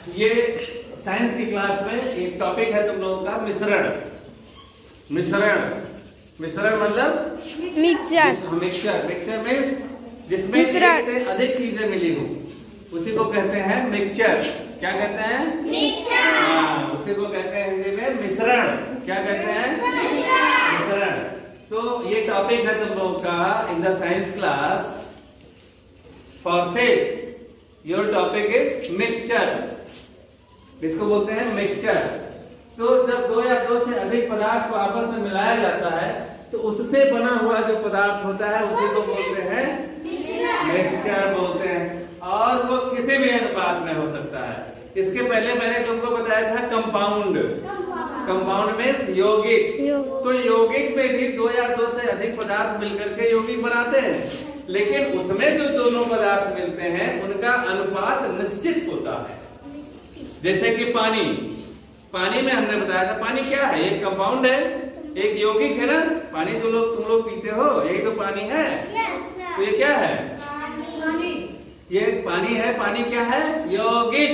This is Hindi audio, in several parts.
ये साइंस की क्लास में एक टॉपिक है तुम लोगों का मिश्रण। मिश्रण मतलब मिक्सचर मीन्स जिसमें एक से अधिक चीजें मिली हो उसी को कहते हैं मिक्सचर। क्या कहते हैं? मिक्सचर। उसी को कहते हैं हिंदी में मिश्रण। क्या कहते हैं? मिश्रण। तो ये टॉपिक है तुम लोगों का in the science class for six. Your topic is mixture. इसको बोलते हैं मिक्सचर। तो जब दो या दो से अधिक पदार्थ को आपस में मिलाया जाता है तो उससे बना हुआ जो पदार्थ होता है उसी को बोलते हैं मिक्सचर बोलते हैं। और वो किसी भी अनुपात में हो सकता है। इसके पहले मैंने तुमको बताया था कंपाउंड। कंपाउंड मीन्स यौगिक। तो यौगिक में भी दो या दो से अधिक पदार्थ मिलकर के यौगिक बनाते हैं, लेकिन उसमें जो दोनों पदार्थ मिलते हैं उनका अनुपात निश्चित होता है। जैसे कि पानी में हमने बताया था पानी क्या है? एक कंपाउंड है, एक यौगिक है ना। पानी जो तुम लोग पीते हो यही तो पानी है। तो ये क्या है? ये पानी है। पानी क्या है? यौगिक।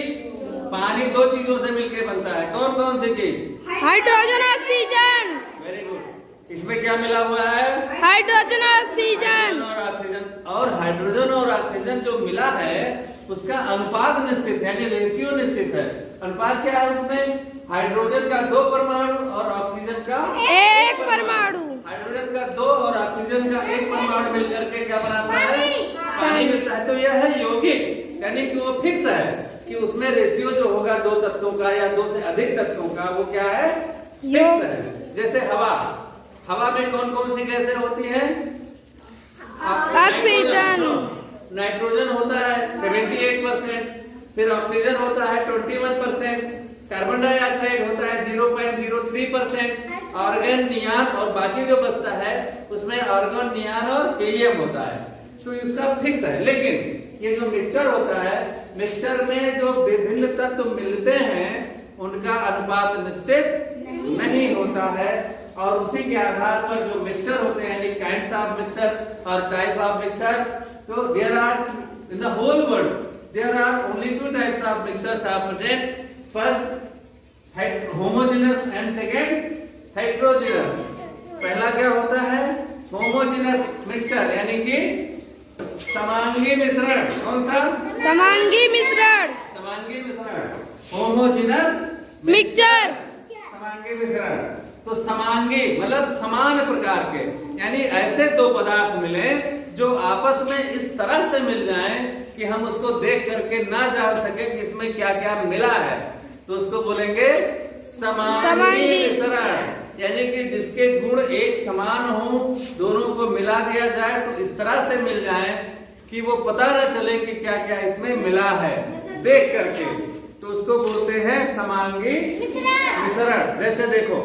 पानी दो चीजों से मिलकर बनता है। कौन कौन सी चीज? Hydrogen oxygen. Very good. इसमें क्या मिला हुआ है? हाइड्रोजन ऑक्सीजन और ऑक्सीजन। और हाइड्रोजन और ऑक्सीजन जो मिला है उसका अनुपात निश्चित है, यानी रेशियो निश्चित है। अनुपात क्या है उसमें? हाइड्रोजन का 2 परमाणु और ऑक्सीजन का 1 परमाणु। हाइड्रोजन का 2 और ऑक्सीजन का 1 परमाणु मिलकर के क्या बनाता है? पानी मिलता है। तो यह है यौगिक, यानी कि वो फिक्स है कि उसमें रेशियो जो होगा दो तत्वों का या दो से अधिक तत्वों का वो क्या है? फिक्स है। जैसे हवा में कौन कौन सी गैसें होती है? ऑक्सीजन। नाइट्रोजन होता है 78%, फिर ऑक्सीजन होता है 21%, कार्बन डाइऑक्साइड होता है 0.03%, आर्गन, नियान और बाकी जो बचता है उसमें आर्गन, नियान और हीलियम होता है। तो इसका फिक्स है। लेकिन ये जो मिक्सचर होता है, मिक्सचर में जो विभिन्न तत्व मिलते हैं उनका अनुपात निश्चित नहीं होता है। और उसी के आधार पर जो मिक्सचर होते हैं, यानी काइंड्स ऑफ मिक्सचर और टाइप ऑफ मिक्सचर, तो there are in the whole world there are only 2 types of mixtures are present. First homogeneous and second heterogeneous. पहला क्या होता है? होमोजेनस मिक्सचर, यानी कि समांगी मिश्रण। कौन सा? समांगी मिश्रण। समांगी मिश्रण। Homogeneous mixture. समांगी मिश्रण। तो समांगी मतलब समान प्रकार के, यानी ऐसे दो पदार्थ मिले जो आपस में इस तरह से मिल जाएं कि हम उसको देख करके ना जान सके कि इसमें क्या क्या मिला है। तो उसको बोलेंगे समांगी मिश्रण। यानी कि जिसके गुण एक समान हो, दोनों को मिला दिया जाए तो इस तरह से मिल जाए कि वो पता न चले कि क्या क्या इसमें मिला है देख करके, तो उसको बोलते हैं समांगी मिश्रण। जैसे देखो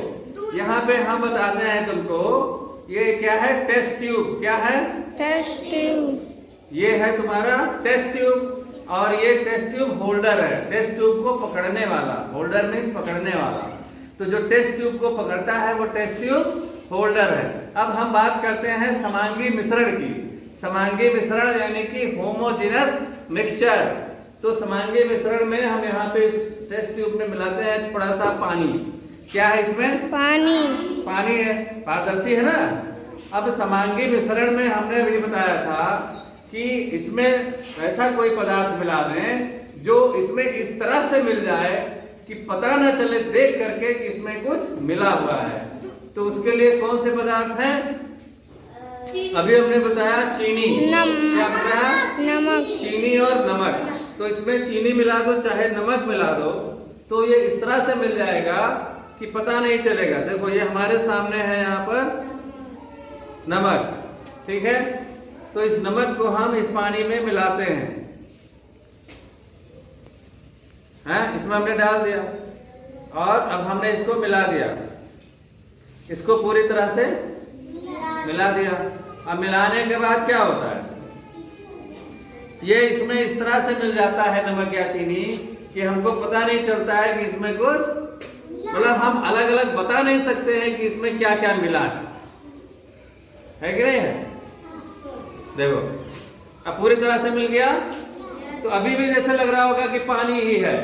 यहाँ पे हम बताते हैं तुमको, ये क्या है? Test tube. क्या है? Test tube. ये है तुम्हारा टेस्ट ट्यूब और ये टेस्ट ट्यूब होल्डर है। टेस्ट ट्यूब को पकड़ने वाला, होल्डर मीन्स पकड़ने वाला। तो जो टेस्ट ट्यूब को पकड़ता है वो टेस्ट ट्यूब होल्डर है। अब हम बात करते हैं समांगी मिश्रण की। समांगी मिश्रण यानी कि होमोजेनस मिक्सचर। तो समांगी मिश्रण में हम यहाँ पे इस टेस्ट ट्यूब में मिलाते हैं थोड़ा सा पानी। क्या है इसमें? पानी है, पारदर्शी है ना। अब समांगी मिश्रण में हमने भी बताया था कि इसमें ऐसा कोई पदार्थ मिला दें जो इसमें इस तरह से मिल जाए कि पता न चले देख करके कि इसमें कुछ मिला हुआ है। तो उसके लिए कौन से पदार्थ हैं? अभी हमने बताया चीनी। क्या बताया? नमक। चीनी और नमक। तो इसमें चीनी मिला दो चाहे नमक मिला दो तो ये इस तरह से मिल जाएगा कि पता नहीं चलेगा। देखो ये हमारे सामने है यहाँ पर नमक, ठीक है। तो इस नमक को हम इस पानी में मिलाते हैं, इसमें हमने डाल दिया और अब हमने इसको मिला दिया, इसको पूरी तरह से मिला दिया। अब मिलाने के बाद क्या होता है? ये इसमें इस तरह से मिल जाता है नमक या चीनी कि हमको पता नहीं चलता है कि इसमें कुछ, मतलब हम अलग अलग बता नहीं सकते हैं कि इसमें क्या क्या मिला है कि नहीं है? देखो अब पूरी तरह से मिल गया। तो अभी भी जैसे लग रहा होगा कि पानी ही है,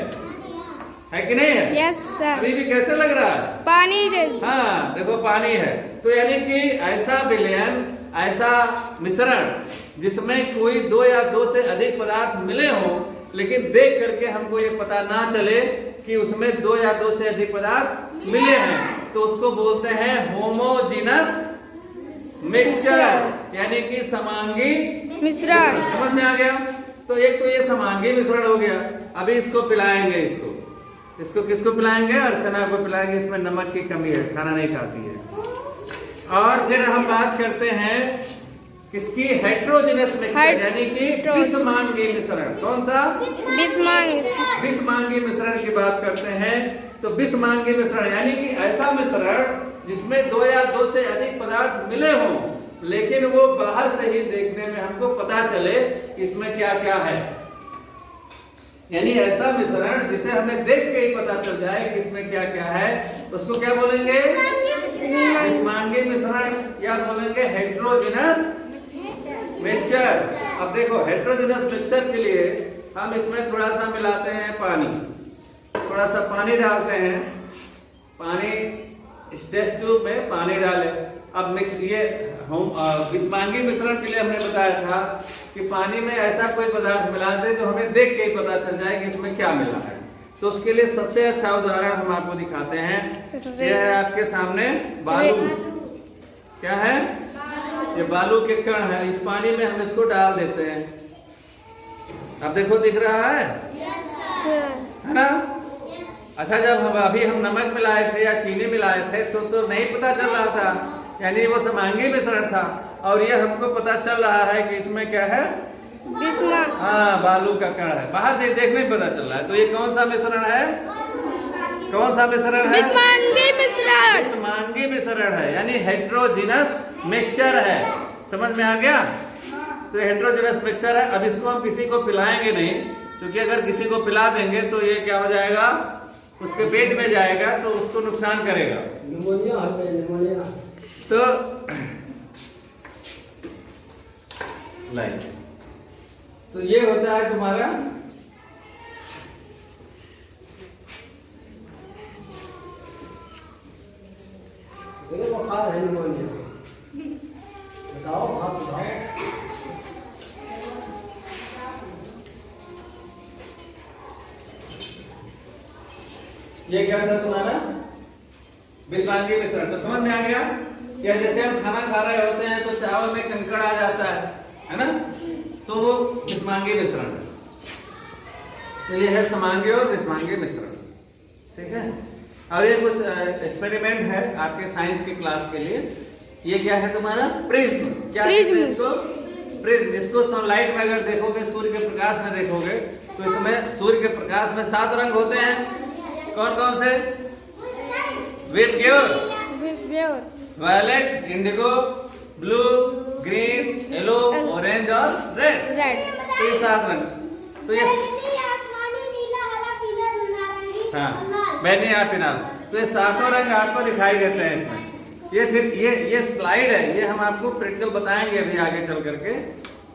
है कि नहीं है? Yes sir. अभी भी कैसे लग रहा है? पानी जैसा। हाँ देखो पानी है। तो यानी कि ऐसा विलयन, ऐसा मिश्रण जिसमें कोई दो या दो से अधिक पदार्थ मिले हों, लेकिन देख करके हमको ये पता ना चले कि उसमें दो या दो से अधिक पदार्थ मिले हैं, तो उसको बोलते हैं होमोजीनस मिक्सचर, यानी कि समांगी मिश्रण। समझ में आ गया? तो एक तो ये समांगी मिश्रण हो गया। अभी इसको पिलाएंगे, इसको किसको पिलाएंगे? अर्चना को पिलाएंगे। इसमें नमक की कमी है, खाना नहीं खाती है। और फिर हम बात करते हैं किसकी? हेट्रोजेनस मिक्सचर, यानी कि विषमांगी मिश्रण। कौन सा? विषमांगी मिश्रण की बात करते हैं। तो विषमांगी मिश्रण यानी कि ऐसा मिश्रण जिसमें दो या दो से अधिक पदार्थ मिले हों, लेकिन वो बाहर से ही देखने में हमको पता चले कि इसमें क्या क्या है। यानी ऐसा मिश्रण जिसे हमें देख के ही पता चल जाए कि इसमें क्या क्या है, उसको क्या बोलेंगे? विषमांगी मिश्रण, या बोलेंगे हेट्रोजेनस मिक्सचर। अब देखो हेट्रोजेनस मिक्सचर के लिए हम इसमें थोड़ा सा मिलाते हैं पानी, थोड़ा सा पानी डालते हैं। पानी इस टेस्ट ट्यूब में पानी डाले। अब मिक्स ये विषमांगी मिश्रण के लिए हमने बताया था कि पानी में ऐसा कोई पदार्थ मिला दे जो हमें देख के ही पता चल जाए कि इसमें क्या मिला है। तो उसके लिए सबसे अच्छा उदाहरण हम आपको दिखाते हैं। यह है आपके सामने बालू। क्या है? ये बालू के कण है। इस पानी में हम इसको डाल देते हैं। अब देखो दिख रहा है ना? अच्छा, जब हम नमक मिलाए थे या चीनी मिलाए थे तो नहीं पता चल रहा था, यानी वो समांगी मिश्रण था। और ये हमको पता चल रहा है कि इसमें क्या है? हाँ, बालू का कण है। बाहर से देखने में पता चल रहा है। तो ये कौन सा मिश्रण है? कौन सा मिश्रण है? विषमांगी मिश्रण है, यानी हेट्रोजीनस मिक्सचर है। समझ में आ गया? तो हेट्रोजेनस मिक्सचर है। अब इसको हम किसी को पिलाएंगे नहीं, क्योंकि अगर किसी को पिला देंगे तो ये क्या हो जाएगा? उसके पेट में जाएगा तो उसको नुकसान करेगा, निमोनिया। तो लाइक तो ये होता है तुम्हारा बुखार है, निमोनिया। बताओ, आप बताओ। ये क्या था तुम्हारा? विषमांगी मिश्रण। तो समझ में आ गया? या जैसे हम खाना खा रहे होते हैं तो चावल में कंकड़ आ जाता है ना? तो वो विषमांगी मिश्रण है। तो ये है समांगी और विषमांगी मिश्रण। ठीक है? और ये कुछ एक्सपेरिमेंट है आपके साइंस की क्लास के लिए। ये क्या है तुम्हारा? प्रिज्म। क्या है इसको? प्रिज्म। जिसको सनलाइट में अगर देखोगे, सूर्य के प्रकाश में देखोगे, तो इसमें सूर्य के प्रकाश में 7 रंग होते हैं। कौन कौन से? VIBGYOR, violet, indigo, blue, green, yellow, orange और रेड। तो ये 7 रंग। तो ये हाँ, बैगनी और फिनाल। तो ये 7 रंग आपको दिखाई देते हैं इसमें। ये फिर ये स्लाइड है। ये हम आपको प्रैक्टिकल बताएंगे अभी आगे चल करके।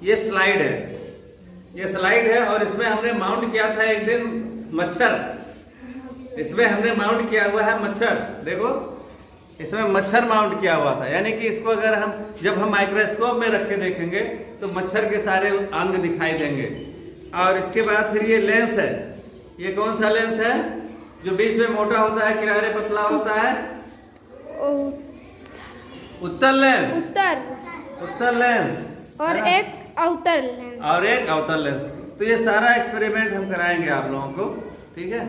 ये स्लाइड है, ये स्लाइड है। और इसमें हमने माउंट किया था एक दिन मच्छर। इसमें हमने माउंट किया हुआ है मच्छर। देखो, इसमें मच्छर माउंट किया हुआ था। यानी कि इसको अगर जब हम माइक्रोस्कोप में रख के देखेंगे तो मच्छर के सारे अंग दिखाई देंगे। और इसके बाद फिर ये लेंस है। ये कौन सा लेंस है? जो बीच में मोटा होता है, किनारे पतला होता है। उत्तर लेंस। उत्तर लेंस और एक अवतल लेंस। तो ये सारा एक्सपेरिमेंट हम कराएंगे आप लोगों को। ठीक है?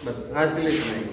बस आज के लिए इतना ही।